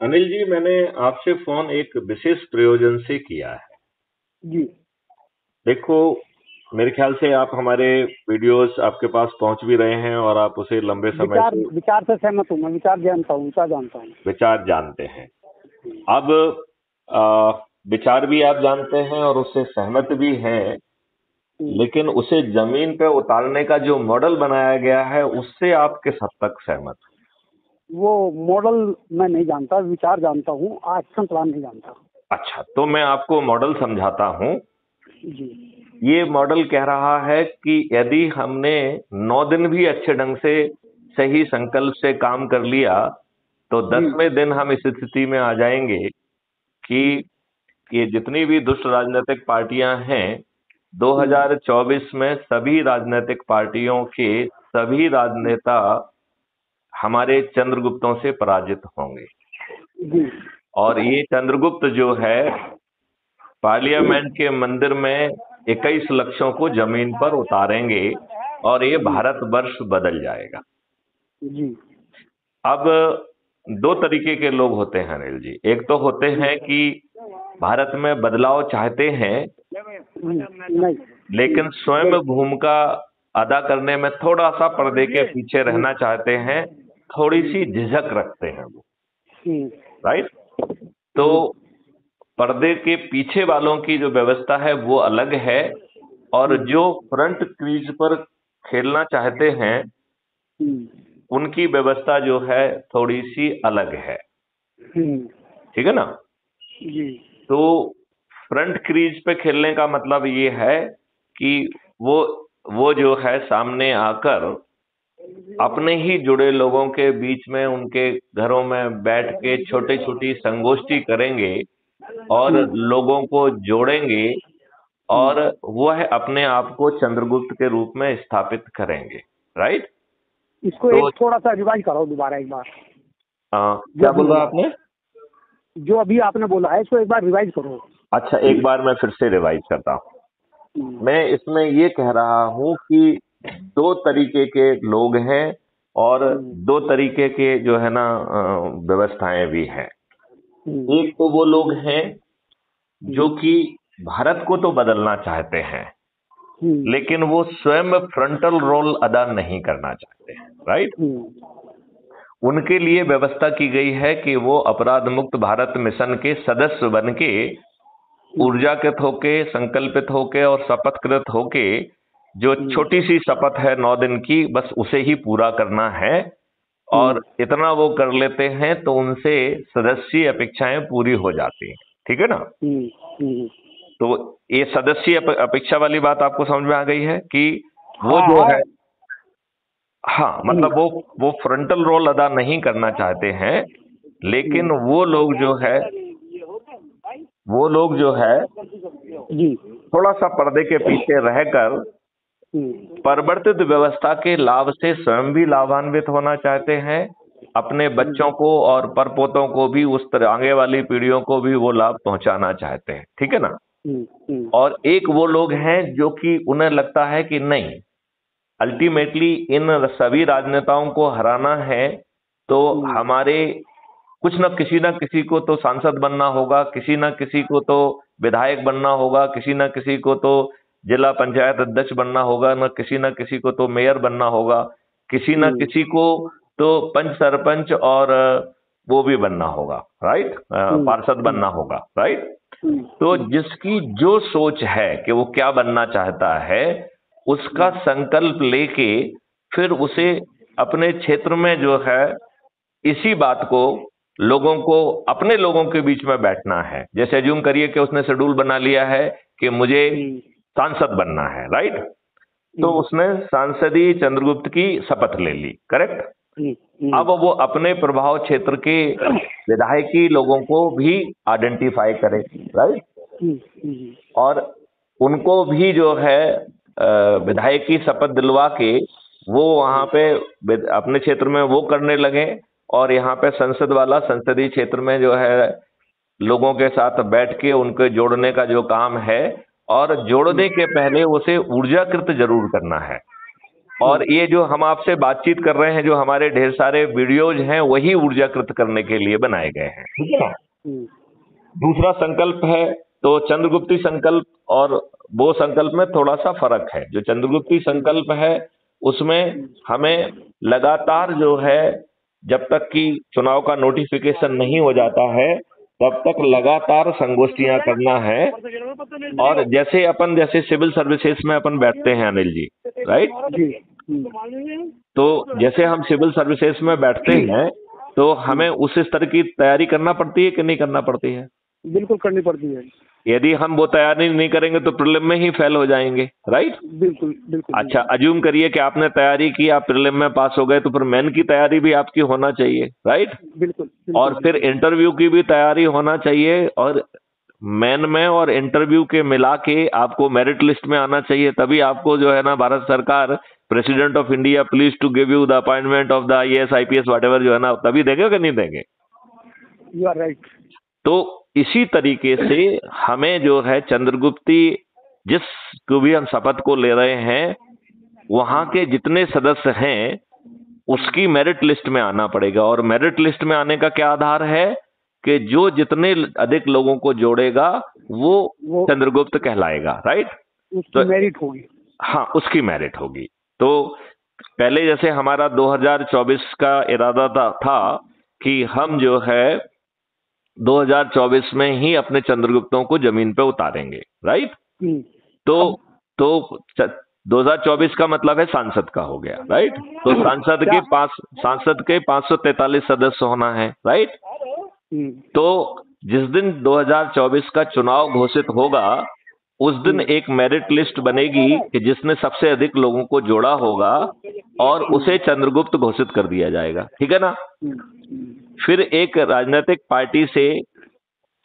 अनिल जी, मैंने आपसे फोन एक विशेष प्रयोजन से किया है। जी। देखो, मेरे ख्याल से आप हमारे वीडियोस आपके पास पहुंच भी रहे हैं और आप उसे लंबे समय विचार से विचार से सहमत हूँ, मैं विचार जानता हूँ, विचार जानता हूँ। विचार जानते हैं। अब आ, विचार भी आप जानते हैं और उससे सहमत भी हैं, लेकिन उसे जमीन पे उतारने का जो मॉडल बनाया गया है उससे आप किस हद तक सहमत हैं? वो मॉडल मैं नहीं जानता, विचार जानता हूँ, एक्शन प्लान नहीं जानता। अच्छा, तो मैं आपको मॉडल समझाता हूं। जी। ये मॉडल कह रहा है कि यदि हमने 9 दिन भी अच्छे ढंग से सही संकल्प से काम कर लिया तो जी। 10वें दिन हम इस स्थिति में आ जाएंगे कि ये जितनी भी दुष्ट राजनीतिक पार्टियां हैं, 2024 में सभी राजनीतिक पार्टियों के सभी राजनेता हमारे चंद्रगुप्तों से पराजित होंगे। जी। और ये चंद्रगुप्त जो है पार्लियामेंट के मंदिर में 21 लक्षों को जमीन पर उतारेंगे और ये जी। भारतवर्ष बदल जाएगा। जी। अब दो तरीके के लोग होते हैं अनिल जी। एक तो होते हैं कि भारत में बदलाव चाहते हैं नहीं। लेकिन स्वयं भूमिका अदा करने में थोड़ा सा पर्दे के पीछे रहना चाहते हैं, थोड़ी सी झिझक रखते हैं वो, राइट। तो पर्दे के पीछे वालों की जो व्यवस्था है वो अलग है, और जो फ्रंट क्रीज पर खेलना चाहते हैं उनकी व्यवस्था जो है थोड़ी सी अलग है। ठीक है ना। जी। तो फ्रंट क्रीज पे खेलने का मतलब ये है कि वो वो जो है सामने आकर अपने ही जुड़े लोगों के बीच में उनके घरों में बैठ के छोटी छोटी संगोष्ठी करेंगे और लोगों को जोड़ेंगे और वह अपने आप को चंद्रगुप्त के रूप में स्थापित करेंगे, राइट। इसको तो एक थोड़ा सा रिवाइज करो दोबारा एक बार। क्या बोल रहा आपने? जो अभी आपने बोला है इसको एक बार रिवाइज करो। अच्छा, एक बार मैं फिर से रिवाइज करता हूँ। मैं इसमें ये कह रहा हूँ कि दो तरीके के लोग हैं और दो तरीके के जो है ना व्यवस्थाएं भी हैं। एक तो वो लोग हैं जो कि भारत को तो बदलना चाहते हैं लेकिन वो स्वयं फ्रंटल रोल अदा नहीं करना चाहते हैं, राइट। उनके लिए व्यवस्था की गई है कि वो अपराध मुक्त भारत मिशन के सदस्य बन के ऊर्जाकृत होके, संकल्पित होके और शपथकृत होके जो छोटी सी शपथ है 9 दिन की, बस उसे ही पूरा करना है। और इतना वो कर लेते हैं तो उनसे सदस्यीय अपेक्षाएं पूरी हो जाती हैं। ठीक है ना। तो ये सदस्यीय अपेक्षा वाली बात आपको समझ में आ गई है कि वो जो है, हाँ, मतलब वो फ्रंटल रोल अदा नहीं करना चाहते हैं, लेकिन वो लोग जो है थोड़ा सा पर्दे के पीछे रहकर परिवर्तित व्यवस्था के लाभ से स्वयं भी लाभान्वित होना चाहते हैं, अपने बच्चों को और परपोतों को भी, उस तरह आगे वाली पीढ़ियों को भी वो लाभ पहुंचाना चाहते हैं। ठीक है ना। और एक वो लोग हैं जो कि उन्हें लगता है कि नहीं, अल्टीमेटली इन सभी राजनेताओं को हराना है तो हमारे कुछ न किसी को तो सांसद बनना होगा, किसी न किसी को तो विधायक बनना होगा, किसी न किसी को तो जिला पंचायत अध्यक्ष बनना होगा, न किसी को तो मेयर बनना होगा, किसी न किसी को तो पंच सरपंच और वो भी बनना होगा, राइट, पार्षद बनना होगा, राइट। तो जिसकी जो सोच है कि वो क्या बनना चाहता है, उसका संकल्प लेके फिर उसे अपने क्षेत्र में जो है इसी बात को लोगों को, अपने लोगों के बीच में बैठना है। जैसे अज्यूम करिए कि उसने शेड्यूल बना लिया है कि मुझे सांसद बनना है, राइट। तो उसने सांसदीय चंद्रगुप्त की शपथ ले ली, करेक्ट। अब वो अपने प्रभाव क्षेत्र के विधायकी लोगों को भी आइडेंटिफाई करे, राइट, और उनको भी जो है विधायकी शपथ दिलवा के वो वहां पे अपने क्षेत्र में वो करने लगे, और यहाँ पे संसद वाला संसदीय क्षेत्र में जो है लोगों के साथ बैठ के उनके जोड़ने का जो काम है, और जोड़ने के पहले उसे ऊर्जाकृत जरूर करना है। और ये जो हम आपसे बातचीत कर रहे हैं, जो हमारे ढेर सारे वीडियोज हैं, वही ऊर्जाकृत करने के लिए बनाए गए हैं, ठीक है ना। दूसरा संकल्प है तो चंद्रगुप्ती संकल्प, और वो संकल्प में थोड़ा सा फर्क है। जो चंद्रगुप्ती संकल्प है उसमें हमें लगातार जो है, जब तक कि चुनाव का नोटिफिकेशन नहीं हो जाता है तब तक लगातार संगोष्ठियां करना है। और जैसे सिविल सर्विसेज में अपन बैठते हैं अनिल जी, राइट जी। तो जैसे हम सिविल सर्विसेज में बैठते हैं तो हमें उस स्तर की तैयारी करना पड़ती है कि नहीं करना पड़ती है? बिल्कुल करनी पड़ती है। यदि हम वो तैयारी नहीं करेंगे तो प्रीलिम में ही फेल हो जाएंगे, राइट। बिल्कुल बिल्कुल। अच्छा, अज्यूम करिए कि आपने तैयारी की, आप प्रीलिम में पास हो गए, तो फिर मेन की तैयारी भी आपकी होना चाहिए, राइट। बिल्कुल। और फिर इंटरव्यू की भी तैयारी होना चाहिए, और मेन में और इंटरव्यू के मिला के आपको मेरिट लिस्ट में आना चाहिए। तभी आपको जो है ना, भारत सरकार president of India please to give you the appointment of the IAS IPS whatever जो है ना, तभी देंगे कि नहीं देंगे? You are right. तो इसी तरीके से हमें जो है चंद्रगुप्ती, जिस को भी हम शपथ को ले रहे हैं, वहां के जितने सदस्य हैं उसकी मेरिट लिस्ट में आना पड़ेगा। और मेरिट लिस्ट में आने का क्या आधार है कि जो जितने अधिक लोगों को जोड़ेगा वो चंद्रगुप्त कहलाएगा, राइट। उसकी मेरिट होगी। हाँ, उसकी मेरिट होगी। तो पहले जैसे हमारा 2024 का इरादा था कि हम जो है 2024 में ही अपने चंद्रगुप्तों को जमीन पे उतारेंगे, राइट। तो 2024 का मतलब है सांसद का हो गया, राइट। तो सांसद के 543 सदस्य होना है, राइट। तो जिस दिन 2024 का चुनाव घोषित होगा उस दिन एक मेरिट लिस्ट बनेगी कि जिसने सबसे अधिक लोगों को जोड़ा होगा, और उसे चंद्रगुप्त घोषित कर दिया जाएगा, ठीक है ना। फिर एक राजनीतिक पार्टी से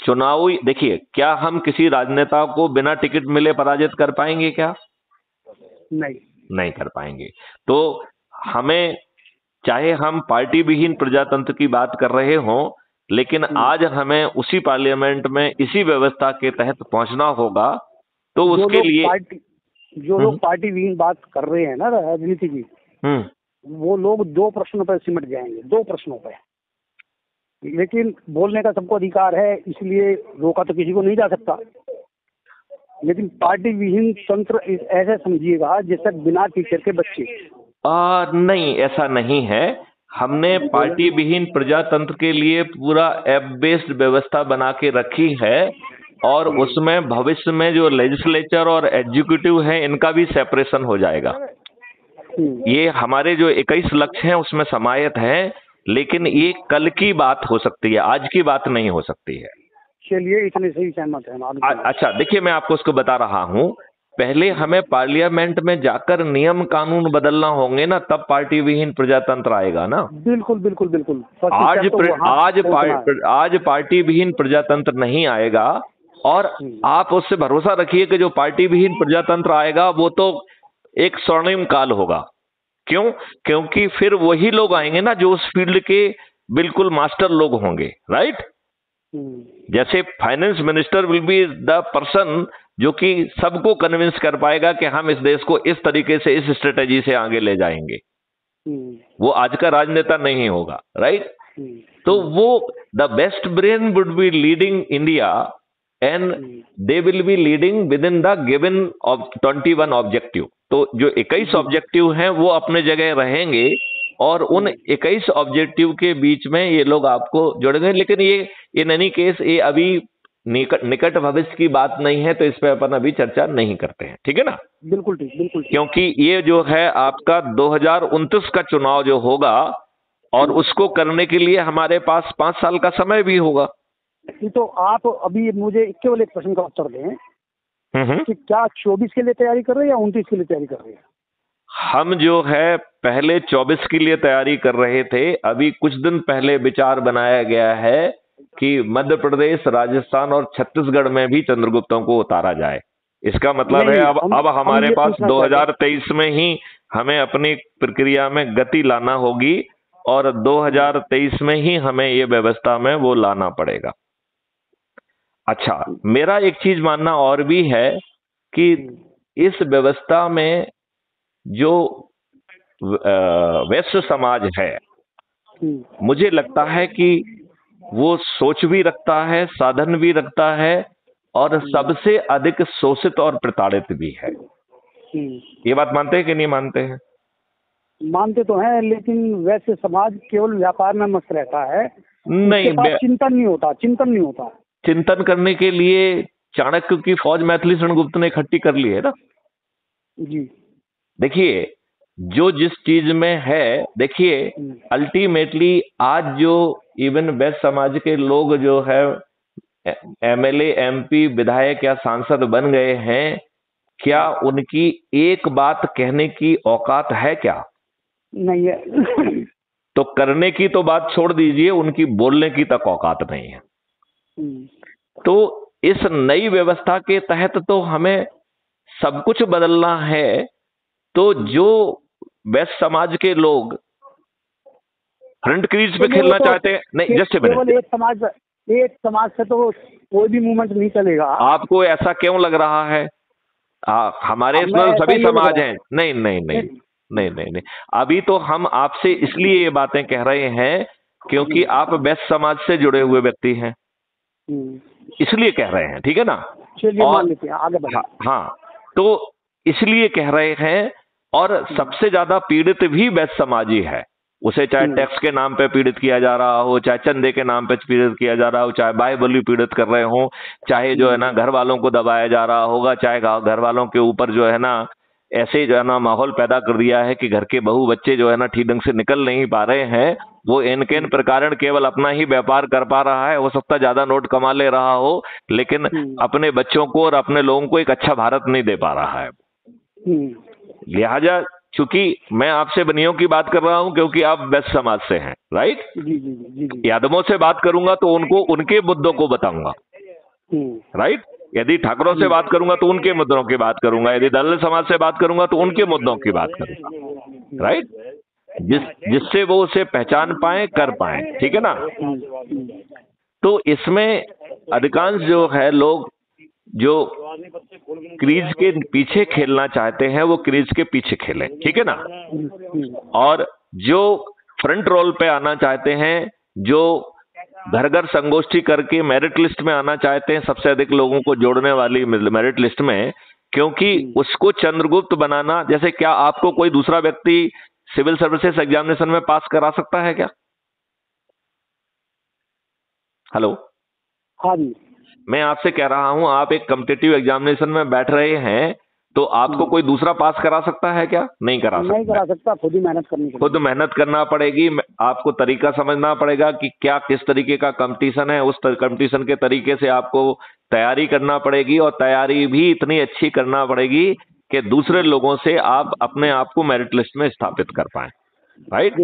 चुनावी, देखिए, क्या हम किसी राजनेता को बिना टिकट मिले पराजित कर पाएंगे क्या? नहीं कर पाएंगे। तो हमें, चाहे हम पार्टी विहीन प्रजातंत्र की बात कर रहे हों, लेकिन आज हमें उसी पार्लियामेंट में इसी व्यवस्था के तहत पहुंचना होगा। तो उसके लिए जो लोग पार्टी विहीन बात कर रहे हैं ना राजनीति की, वो लोग 2 प्रश्नों पर सिमट जाएंगे, 2 प्रश्नों पर। लेकिन बोलने का सबको अधिकार है, इसलिए रोका तो किसी को नहीं जा सकता। लेकिन पार्टी विहीन तंत्र ऐसे समझिएगा जैसे बिना टीचर के बच्चे। नहीं, ऐसा नहीं है। हमने पार्टी विहीन प्रजातंत्र के लिए पूरा ऐप बेस्ड व्यवस्था बना के रखी है, और उसमें भविष्य में जो लेजिस्लेचर और एग्जीक्यूटिव है इनका भी सेपरेशन हो जाएगा। ये हमारे जो 21 लक्ष्य हैं उसमें समाहित है, लेकिन ये कल की बात हो सकती है, आज की बात नहीं हो सकती है। चलिए, इतने सही सहमत है। अच्छा, देखिए, मैं आपको उसको बता रहा हूं। पहले हमें पार्लियामेंट में जाकर नियम कानून बदलना होंगे ना, तब पार्टी विहीन प्रजातंत्र आएगा ना। बिल्कुल बिल्कुल बिल्कुल। आज पार्टी विहीन प्रजातंत्र नहीं आएगा। और आप उससे भरोसा रखिए कि जो पार्टी विहीन प्रजातंत्र आएगा वो तो एक स्वर्णिम काल होगा। क्यों? क्योंकि फिर वही लोग आएंगे ना जो उस फील्ड के बिल्कुल मास्टर लोग होंगे, राइट। जैसे finance minister will be the person जो कि सबको कन्विंस कर पाएगा कि हम इस देश को इस तरीके से, इस स्ट्रेटेजी से आगे ले जाएंगे। वो आज का राजनेता नहीं होगा, राइट। तो वो the best brain would be leading India, and they will be leading with in the given 21 objective. तो जो 21 ऑब्जेक्टिव हैं वो अपने जगह रहेंगे, और उन 21 ऑब्जेक्टिव के बीच में ये लोग आपको जोड़ेंगे। लेकिन ये इन एनी केस ये अभी निकट भविष्य की बात नहीं है, तो इस पे अपन अभी चर्चा नहीं करते हैं, ठीक है ना। बिल्कुल ठीक, बिल्कुल ठीक। क्योंकि ये जो है आपका 2029 का चुनाव जो होगा, और उसको करने के लिए हमारे पास 5 साल का समय भी होगा। तो आप अभी मुझे केवल एक प्रश्न का उत्तर दें कि क्या 24 के लिए तैयारी कर रहे हैं या 29 के लिए तैयारी कर रहे हैं? हम जो है पहले 24 के लिए तैयारी कर रहे थे। अभी कुछ दिन पहले विचार बनाया गया है कि मध्य प्रदेश, राजस्थान और छत्तीसगढ़ में भी चंद्रगुप्तों को उतारा जाए। इसका मतलब है अब हमारे पास 2023 में ही हमें अपनी प्रक्रिया में गति लाना होगी, और 2023 में ही हमें ये व्यवस्था में वो लाना पड़ेगा। अच्छा, मेरा एक चीज मानना और भी है कि इस व्यवस्था में जो वैश्य समाज है, मुझे लगता है कि वो सोच भी रखता है, साधन भी रखता है, और सबसे अधिक शोषित और प्रताड़ित भी है। ये बात मानते हैं कि नहीं मानते हैं? मानते तो हैं, लेकिन वैसे समाज केवल व्यापार में मस्त रहता है, नहीं, चिंतन नहीं होता। चिंतन करने के लिए चाणक्य की फौज मैथिली शरणगुप्त ने इकट्ठी कर ली है ना जी। देखिए, जो जिस चीज में है, देखिए अल्टीमेटली आज जो इवन वैश्य समाज के लोग जो है एमएलए, एमपी, विधायक या सांसद बन गए हैं, क्या उनकी एक बात कहने की औकात है क्या? नहीं है। तो करने की तो बात छोड़ दीजिए, उनकी बोलने की तक औकात नहीं है। तो इस नई व्यवस्था के तहत तो हमें सब कुछ बदलना है। तो जो वैश्य समाज के लोग फ्रंट क्रीज पे खेलना चाहते हैं, नहीं जस्ट एक समाज से तो कोई भी मूवमेंट नहीं चलेगा। आपको ऐसा क्यों लग रहा है? हमारे इसमें सभी समाज हैं। नहीं नहीं नहीं नहीं नहीं नहीं, अभी तो हम आपसे इसलिए ये बातें कह रहे हैं क्योंकि आप वैश्य समाज से जुड़े हुए व्यक्ति हैं, इसलिए कह रहे हैं, ठीक है ना? और आगे हाँ, तो इसलिए कह रहे हैं। और सबसे ज्यादा पीड़ित भी वैश्य समाज ही है, उसे चाहे टैक्स के नाम पे पीड़ित किया जा रहा हो, चाहे चंदे के नाम पे पीड़ित किया जा रहा हो, चाहे बाइबली पीड़ित कर रहे हो, चाहे जो है ना घर वालों को दबाया जा रहा होगा, चाहे घर वालों के ऊपर जो है ना ऐसे जो है ना माहौल पैदा कर दिया है कि घर के बहू बच्चे जो है ना ठीक ढंग से निकल नहीं पा रहे हैं, वो इनके प्रकार केवल अपना ही व्यापार कर पा रहा है, हो सकता ज्यादा नोट कमा ले रहा हो, लेकिन अपने बच्चों को और अपने लोगों को एक अच्छा भारत नहीं दे पा रहा है। लिहाजा चूंकि मैं आपसे बनियों की बात कर रहा हूं क्योंकि आप वैश्य समाज से हैं, राइट? यादवों से बात करूंगा तो उनको उनके मुद्दों को बताऊंगा, राइट? यदि ठाकुरों से बात करूंगा तो उनके मुद्दों की बात करूंगा, यदि दलित समाज से बात करूंगा तो उनके मुद्दों की बात करूंगा, राइट? जिससे वो उसे पहचान पाए, कर पाए, ठीक है ना? तो इसमें अधिकांश जो है लोग जो क्रीज के पीछे खेलना चाहते हैं वो क्रीज के पीछे खेलें, ठीक है ना? और जो फ्रंट रोल पे आना चाहते हैं, जो घर घर संगोष्ठी करके मेरिट लिस्ट में आना चाहते हैं, सबसे अधिक लोगों को जोड़ने वाली मेरिट लिस्ट में, क्योंकि उसको चंद्रगुप्त बनाना, जैसे क्या आपको कोई दूसरा व्यक्ति सिविल सर्विसेज एग्जामिनेशन में पास करा सकता है क्या? हेलो, हाँ जी, मैं आपसे कह रहा हूं, आप एक कॉम्पिटिटिव एग्जामिनेशन में बैठ रहे हैं तो आपको कोई दूसरा पास करा सकता है क्या? नहीं करा सकता। खुद ही मेहनत करनी पड़ेगी, खुद मेहनत करना पड़ेगी। आपको तरीका समझना पड़ेगा कि क्या किस तरीके का कंपटीशन है, उस कंपटीशन के तरीके से आपको तैयारी करना पड़ेगी, और तैयारी भी इतनी अच्छी करना पड़ेगी कि दूसरे लोगों से आप अपने आप को मेरिट लिस्ट में स्थापित कर पाए, राइट?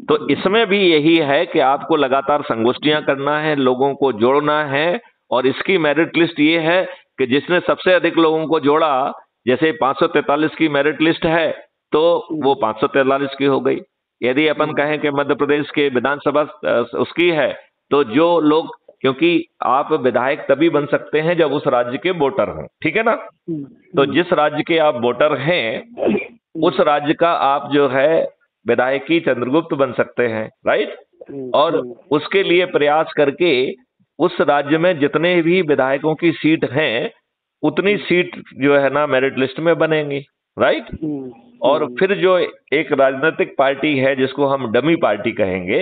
तो इसमें भी यही है कि आपको लगातार संगोष्ठियां करना है, लोगों को जोड़ना है, और इसकी मेरिट लिस्ट ये है कि जिसने सबसे अधिक लोगों को जोड़ा, जैसे 543 की मेरिट लिस्ट है तो वो 543 की हो गई। यदि अपन कहें कि मध्य प्रदेश के विधानसभा उसकी है, तो जो लोग, क्योंकि आप विधायक तभी बन सकते हैं जब उस राज्य के वोटर हों, ठीक है ना? तो जिस राज्य के आप वोटर हैं उस राज्य का आप जो है विधायकी चंद्रगुप्त बन सकते हैं, राइट? और उसके लिए प्रयास करके उस राज्य में जितने भी विधायकों की सीट हैं उतनी सीट जो है ना मेरिट लिस्ट में बनेंगी, राइट? और फिर जो एक राजनीतिक पार्टी है जिसको हम डमी पार्टी कहेंगे,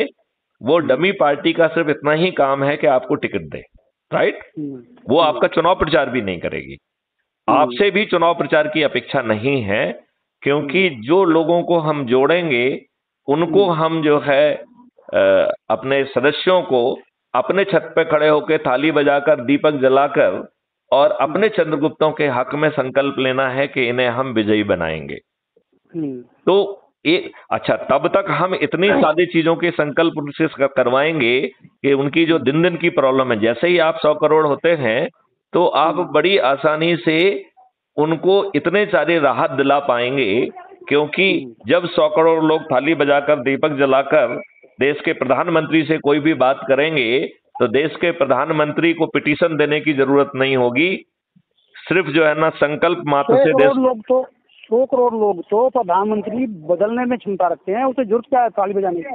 वो डमी पार्टी का सिर्फ इतना ही काम है कि आपको टिकट दे, राइट? वो आपका चुनाव प्रचार भी नहीं करेगी, आपसे भी चुनाव प्रचार की अपेक्षा नहीं है, क्योंकि जो लोगों को हम जोड़ेंगे उनको हम जो है अपने सदस्यों को अपने छत पे खड़े होकर थाली बजाकर, दीपक जलाकर और अपने चंद्रगुप्तों के हक में संकल्प लेना है कि इन्हें हम विजयी बनाएंगे। तो अच्छा, तब तक हम इतनी सारी चीजों के संकल्प से करवाएंगे कि उनकी जो दिन दिन की प्रॉब्लम है, जैसे ही आप 100 करोड़ होते हैं तो आप बड़ी आसानी से उनको इतने सारे राहत दिला पाएंगे, क्योंकि जब 100 करोड़ लोग थाली बजाकर, दीपक जलाकर देश के प्रधानमंत्री से कोई भी बात करेंगे तो देश के प्रधानमंत्री को पिटीशन देने की जरूरत नहीं होगी, सिर्फ जो है ना संकल्प मात्र से लोग तो 100 करोड़ लोग तो प्रधानमंत्री बदलने में क्षमता रखते हैं, उसे जरूरत क्या है ताली बजाने की?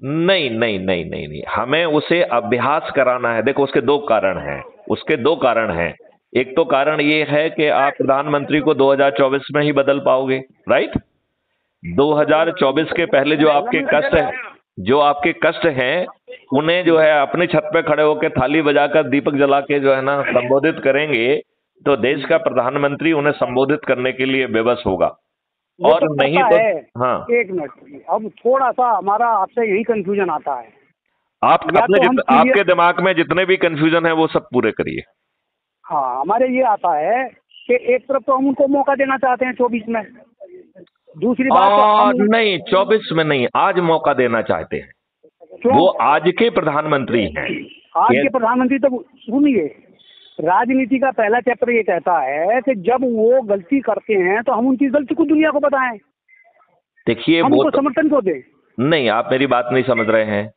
नहीं नहीं नहीं नहीं नहीं, हमें उसे अभ्यास कराना है। देखो उसके दो कारण हैं, उसके दो कारण हैं। एक तो कारण ये है कि आप प्रधानमंत्री को 2024 में ही बदल पाओगे, राइट। 2024 के पहले जो आपके कष्ट हैं उन्हें जो है अपनी छत पे खड़े होकर थाली बजाकर दीपक जला के जो है ना संबोधित करेंगे, तो देश का प्रधानमंत्री उन्हें संबोधित करने के लिए बेबस होगा। और तो नहीं तो है। हाँ, एक मिनट, अब थोड़ा सा हमारा आपसे यही कंफ्यूजन आता है। आपके दिमाग में जितने भी कंफ्यूजन है वो सब पूरे करिए। हाँ, हमारे ये आता है कि एक तरफ तो हम उनको मौका देना चाहते हैं 24 में, दूसरी बात नहीं 24 में नहीं, आज मौका देना चाहते हैं। वो आज के प्रधानमंत्री हैं। आज के प्रधानमंत्री तो सुनिए, राजनीति का पहला चैप्टर ये कहता है कि जब वो गलती करते हैं तो हम उनकी गलती को दुनिया को बताएं। देखिए हम उनको समर्थन को दें। नहीं, आप मेरी बात नहीं समझ रहे हैं।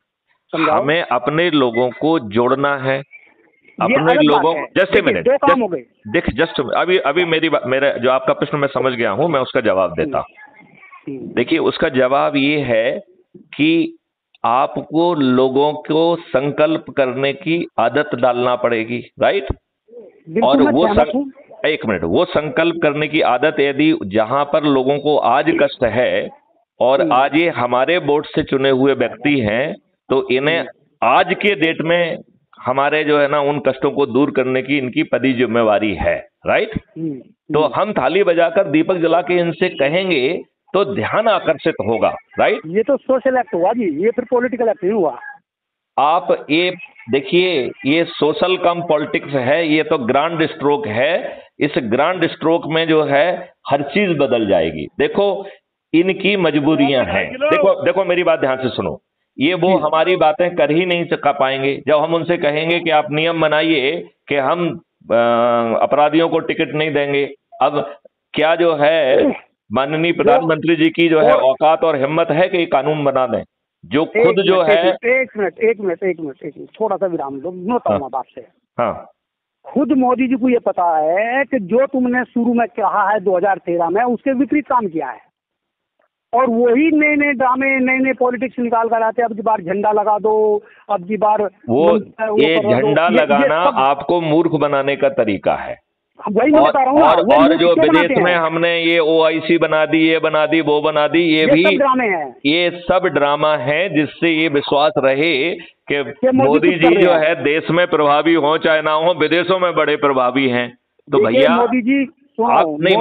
हमें अपने लोगों को जोड़ना है, अपने लोगों। जस्ट ए मिनट, देख जस्ट अभी मेरा जो आपका प्रश्न मैं समझ गया हूं, मैं उसका जवाब देता। देखिए उसका जवाब ये है कि आपको लोगों को संकल्प करने की आदत डालना पड़ेगी, राइट। और एक मिनट, वो संकल्प करने की आदत यदि जहां पर लोगों को आज कष्ट है और आज ये हमारे वोट से चुने हुए व्यक्ति हैं, तो इन्हें आज के डेट में हमारे जो है ना उन कष्टों को दूर करने की इनकी पदी जिम्मेवारी है, राइट। तो हम थाली बजाकर दीपक जला के इनसे कहेंगे तो ध्यान आकर्षित होगा, राइट। ये तो सोशल एक्ट हुआ जी, ये फिर पॉलिटिकल एक्ट नहीं हुआ। आप ये देखिए, ये सोशल कम पॉलिटिक्स है, ये तो ग्रांड स्ट्रोक है। इस ग्रांड स्ट्रोक में जो है हर चीज बदल जाएगी। देखो इनकी मजबूरियां हैं। देखो मेरी बात ध्यान से सुनो। ये वो हमारी बातें कर ही नहीं कर पाएंगे जब हम उनसे कहेंगे कि आप नियम बनाइए कि हम अपराधियों को टिकट नहीं देंगे। अब क्या जो है माननीय प्रधानमंत्री जी की जो है औकात और हिम्मत है कि कानून बना दें जो खुद जो है। एक मिनट थोड़ा सा विराम लो, नोता हूँ बात से। हाँ, खुद मोदी जी को ये पता है कि जो तुमने शुरू में कहा है 2013 में, उसके विपरीत काम किया है, और वही नए नए ड्रामे, नए नए पॉलिटिक्स निकाल कर आते हैं। अब की बार झंडा लगा दो, अब की बार वो ये झंडा लगाना आपको मूर्ख बनाने का तरीका है। वही मैं बता रहा हूँ। और जो विदेश में हमने ये OIC बना दी, ये बना दी, वो बना दी, ये भी ड्रामे हैं। ये सब ड्रामा है जिससे ये विश्वास रहे कि मोदी जी जो है देश में प्रभावी हो चाहे ना हो, विदेशों में बड़े प्रभावी हैं। तो भैया मोदी जी आप नहीं,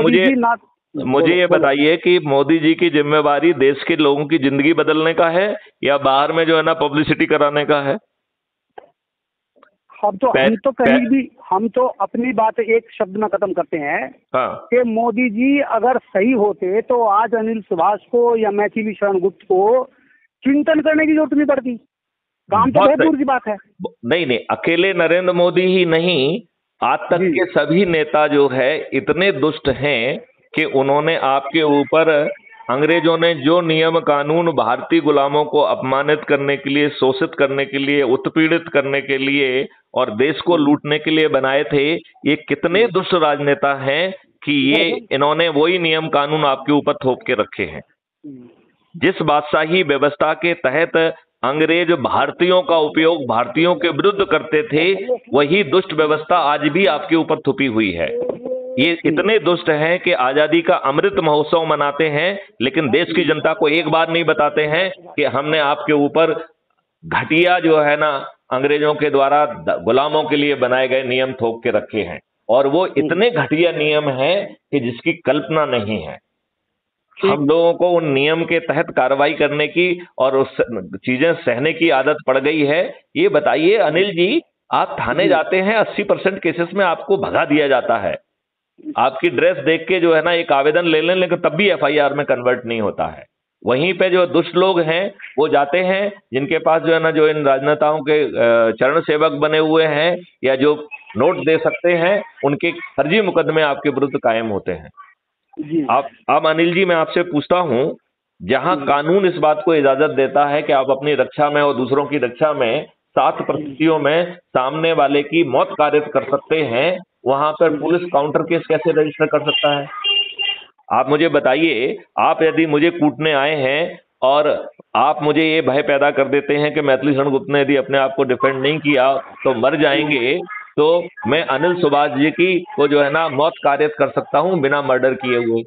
मुझे ये बताइए कि मोदी जी की जिम्मेवारी देश के लोगों की जिंदगी बदलने का है या बाहर में जो है ना पब्लिसिटी कराने का है? हम तो अपनी बात एक शब्द में खत्म करते हैं। हाँ। कि मोदी जी अगर सही होते तो आज अनिल सुभाष को या मैथिली शरण गुप्त को चिंतन करने की जरूरत नहीं पड़ती। काम तो बहुत दूर की बात है। नहीं, अकेले नरेंद्र मोदी ही नहीं, आज तक के सभी नेता जो है इतने दुष्ट हैं कि उन्होंने आपके ऊपर, अंग्रेजों ने जो नियम कानून भारतीय गुलामों को अपमानित करने के लिए, शोषित करने के लिए, उत्पीड़ित करने के लिए और देश को लूटने के लिए बनाए थे, ये कितने दुष्ट राजनेता हैं कि ये इन्होंने वही नियम कानून आपके ऊपर थोप के रखे हैं। जिस बादशाही व्यवस्था के तहत अंग्रेज भारतीयों का उपयोग भारतीयों के विरुद्ध करते थे, वही दुष्ट व्यवस्था आज भी आपके ऊपर थुपी हुई है। ये इतने दुष्ट हैं कि आजादी का अमृत महोत्सव मनाते हैं, लेकिन देश की जनता को एक बार नहीं बताते हैं कि हमने आपके ऊपर घटिया जो है ना अंग्रेजों के द्वारा गुलामों के लिए बनाए गए नियम थोप के रखे हैं। और वो इतने घटिया नियम हैं कि जिसकी कल्पना नहीं है। हम लोगों को उन नियम के तहत कार्रवाई करने की और उस चीजें सहने की आदत पड़ गई है। ये बताइए अनिल जी, आप थाने जाते हैं, 80% केसेस में आपको भगा दिया जाता है। आपकी ड्रेस देख के जो है ना एक आवेदन ले लें, लेकिन तब भी FIR में कन्वर्ट नहीं होता है। वहीं पे जो दुष्ट लोग हैं वो जाते हैं, जिनके पास जो है ना जो इन राजनेताओं के चरण सेवक बने हुए हैं या जो नोट दे सकते हैं, उनके फर्जी मुकदमे आपके विरुद्ध कायम होते हैं। आप अनिल जी, मैं आपसे पूछता हूं, जहां कानून इस बात को इजाजत देता है कि आप अपनी रक्षा में और दूसरों की रक्षा में 7 परिस्थितियों में सामने वाले की मौत कारित कर सकते हैं, वहां पर पुलिस काउंटर केस कैसे रजिस्टर कर सकता है? आप मुझे बताइए, आप यदि मुझे कूटने आए हैं और आप मुझे ये भय पैदा कर देते हैं कि मैथिली शरण गुप्त ने यदि अपने आप को डिफेंड नहीं किया तो मर जाएंगे, तो मैं अनिल सुभाष जी की को जो है ना मौत कारियत कर सकता हूं बिना मर्डर किए हुए।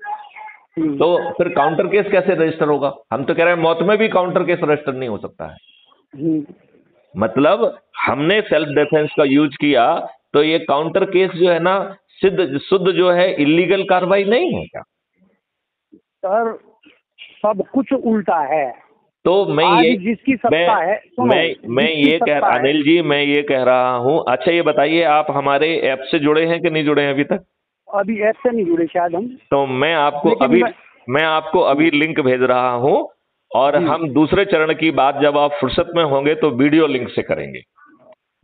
तो फिर काउंटर केस कैसे रजिस्टर होगा? हम तो कह रहे हैं मौत में भी काउंटर केस रजिस्टर नहीं हो सकता है। मतलब हमने सेल्फ डिफेंस का यूज किया तो ये काउंटर केस जो है ना शुद्ध जो है इलीगल कार्रवाई नहीं है क्या? सर सब कुछ उल्टा है। तो मैं ये जिसकी सत्ता है, मैं ये कह अनिल जी मैं ये कह रहा हूं। अच्छा ये बताइए, आप हमारे ऐप से जुड़े हैं कि नहीं जुड़े हैं अभी तक? अभी ऐप से नहीं जुड़े शायद हम। तो मैं आपको अभी लिंक भेज रहा हूं और हम दूसरे चरण की बात जब आप फुर्सत में होंगे तो वीडियो लिंक से करेंगे।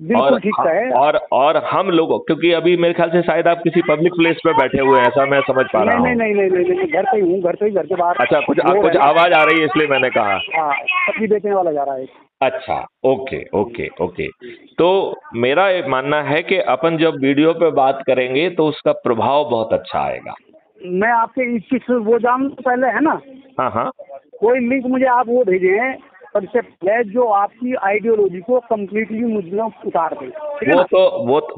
बिल्कुल ठीक है। और हम लोगों, क्योंकि अभी मेरे ख्याल से शायद आप किसी पब्लिक प्लेस पे बैठे हुए हैं, ऐसा मैं समझ पा रहा हूँ। नहीं, घर पे ही हूँ, घर के बाहर। अच्छा, कुछ आवाज आ रही है इसलिए मैंने कहा। सब्जी बेचने वाला जा रहा है। अच्छा, ओके। तो मेरा ये मानना है कि अपन जब वीडियो पे बात करेंगे तो उसका प्रभाव बहुत अच्छा आएगा। मैं आपके 21 वो जान पहले है ना। हाँ। कोई लिंक मुझे आप वो भेजे हैं और इससे पहले जो आपकी आइडियोलॉजी को कम्प्लीटली मुझे उतार दें।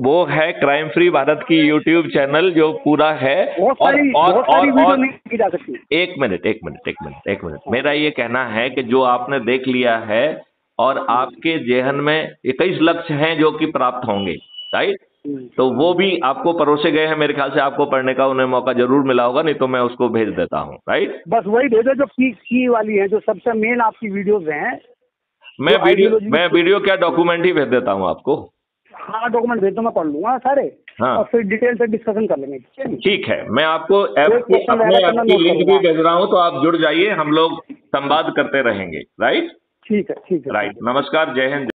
वो है क्राइम फ्री भारत की यूट्यूब चैनल जो पूरा है। बहुत सारी वीडियो नहीं की जा सकती। एक मिनट। मेरा ये कहना है कि जो आपने देख लिया है और आपके जेहन में 21 लक्ष्य हैं जो कि प्राप्त होंगे, राइट? तो वो भी आपको परोसे गए हैं, मेरे ख्याल से आपको पढ़ने का उन्हें मौका जरूर मिला होगा, नहीं तो मैं उसको भेज देता हूँ, राइट? बस वही भेजो जो की वाली है, जो सबसे मेन आपकी वीडियोस हैं। मैं वीडियो क्या डॉक्यूमेंट ही भेज देता हूँ आपको। हाँ डॉक्यूमेंट भेज दो, मैं पढ़ लूंगा सारे। हाँ। और फिर डिटेल से डिस्कशन कर लेंगे। ठीक है, मैं आपको ऐप की लिंक भी भेज रहा हूँ, तो आप जुड़ जाइए, हम लोग संवाद करते रहेंगे, राइट? ठीक है। राइट। नमस्कार, जय हिंद।